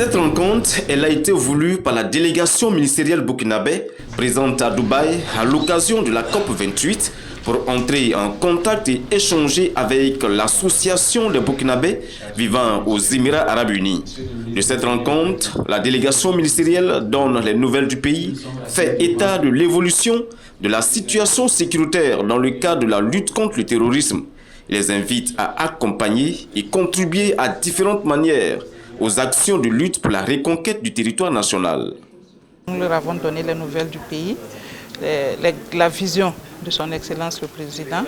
Cette rencontre, elle a été voulue par la délégation ministérielle burkinabé présente à Dubaï à l'occasion de la COP28 pour entrer en contact et échanger avec l'association des Burkinabés vivant aux Émirats Arabes Unis. De cette rencontre, la délégation ministérielle donne les nouvelles du pays, fait état de l'évolution de la situation sécuritaire dans le cadre de la lutte contre le terrorisme. Il les invite à accompagner et contribuer à différentes manières aux actions de lutte pour la reconquête du territoire national. Nous leur avons donné les nouvelles du pays, la vision de son Excellence le Président,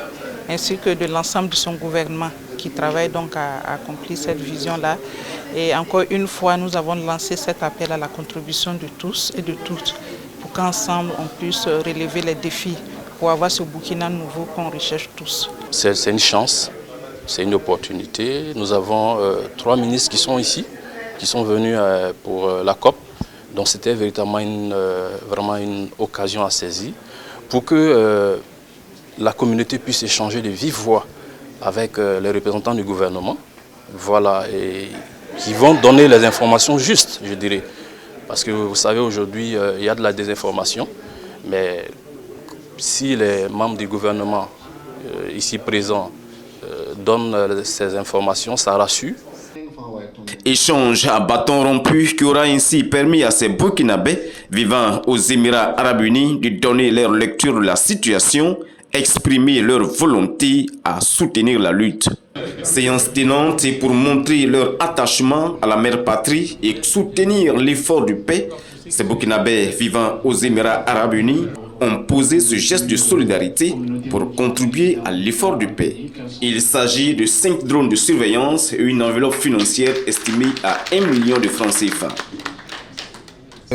ainsi que de l'ensemble de son gouvernement qui travaille donc à accomplir cette vision-là. Et encore une fois, nous avons lancé cet appel à la contribution de tous et de toutes pour qu'ensemble on puisse relever les défis pour avoir ce Burkina nouveau qu'on recherche tous. C'est une chance, c'est une opportunité. Nous avons 3 ministres qui sont ici, qui sont venus pour la COP. Donc c'était véritablement vraiment une occasion à saisir pour que la communauté puisse échanger de vive voix avec les représentants du gouvernement. Voilà, et qui vont donner les informations justes, je dirais. Parce que vous savez, aujourd'hui, il y a de la désinformation, mais si les membres du gouvernement ici présents donnent ces informations, ça rassure. Échange à bâton rompu qui aura ainsi permis à ces Burkinabés vivant aux Émirats Arabes Unis de donner leur lecture de la situation, exprimer leur volonté à soutenir la lutte. Séance tenante et pour montrer leur attachement à la mère patrie et soutenir l'effort de paix, ces Burkinabés vivant aux Émirats Arabes Unis ont posé ce geste de solidarité pour contribuer à l'effort de paix. Il s'agit de 5 drones de surveillance et une enveloppe financière estimée à 1 million de francs CFA.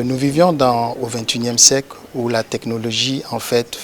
Nous vivions au XXIe siècle où la technologie en fait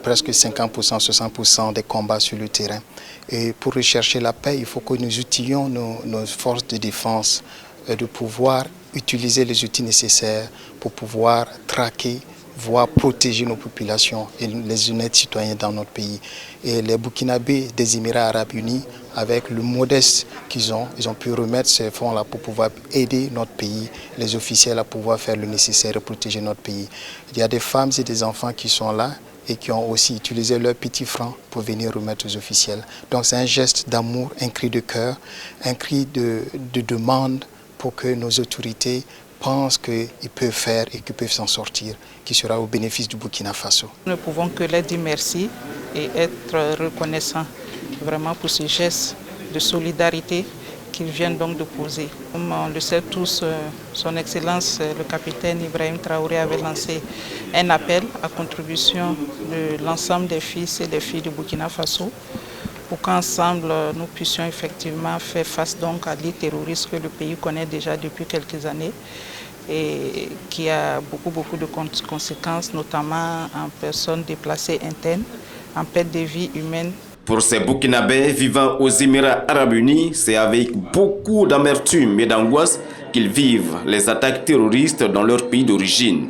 presque 50%, 60% des combats sur le terrain. Et pour rechercher la paix, il faut que nous utilisions nos forces de défense, de pouvoir utiliser les outils nécessaires pour pouvoir traquer, voire protéger nos populations et les honnêtes citoyens dans notre pays. Et les Burkinabés des Émirats Arabes Unis, avec le modeste qu'ils ont, ils ont pu remettre ces fonds-là pour pouvoir aider notre pays, les officiels à pouvoir faire le nécessaire et protéger notre pays. Il y a des femmes et des enfants qui sont là et qui ont aussi utilisé leurs petits francs pour venir remettre aux officiels. Donc c'est un geste d'amour, un cri de cœur, un cri de demande pour que nos autorités pensent qu'ils peuvent faire et qu'ils peuvent s'en sortir, qui sera au bénéfice du Burkina Faso. Nous ne pouvons que leur dire merci et être reconnaissants vraiment pour ce geste de solidarité qu'ils viennent donc de poser. Comme on le sait tous, son Excellence le capitaine Ibrahim Traoré avait lancé un appel à contribution de l'ensemble des fils et des filles du Burkina Faso pour qu'ensemble nous puissions effectivement faire face donc à l'île terroriste que le pays connaît déjà depuis quelques années et qui a beaucoup de conséquences, notamment en personnes déplacées internes, en perte de vie humaine. Pour ces Burkinabés vivant aux Émirats Arabes Unis, c'est avec beaucoup d'amertume et d'angoisse qu'ils vivent les attaques terroristes dans leur pays d'origine.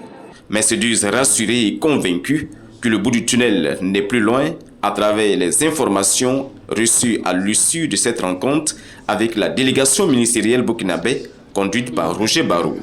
Mais se disent rassurés et convaincus que le bout du tunnel n'est plus loin à travers les informations reçues à l'issue de cette rencontre avec la délégation ministérielle burkinabé conduite par Roger Barou.